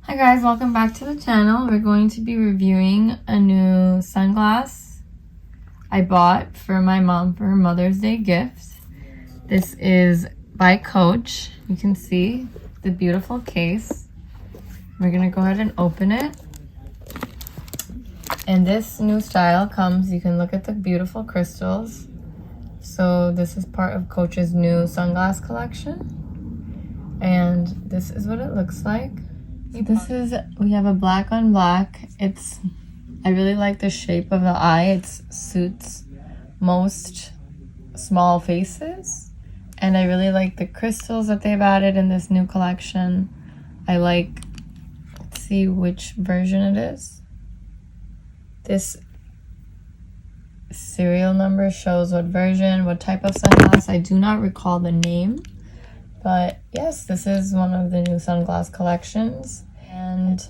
Hi guys, welcome back to the channel. We're going to be reviewing a new sunglass I bought for my mom for her Mother's Day gift. This is by Coach. You can see the beautiful case. We're gonna go ahead and open it. And this new style comes, you can look at the beautiful crystals. So this is part of Coach's new sunglass collection. And this is what it looks like. We have a black on black. I really like the shape of the eye. It suits most small faces. And I really like the crystals that they've added in this new collection. Let's see which version it is. This serial number shows what version, what type of sunglass. I do not recall the name. But yes, this is one of the new sunglass collections and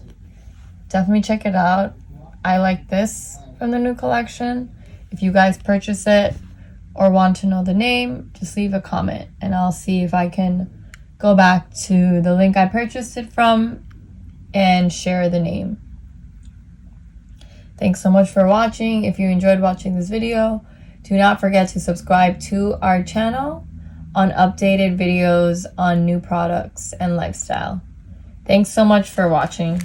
definitely check it out. I like this from the new collection. If you guys purchase it or want to know the name, just leave a comment and I'll see if I can go back to the link I purchased it from and share the name. Thanks so much for watching. If you enjoyed watching this video, do not forget to subscribe to our channel on updated videos on new products and lifestyle. Thanks so much for watching.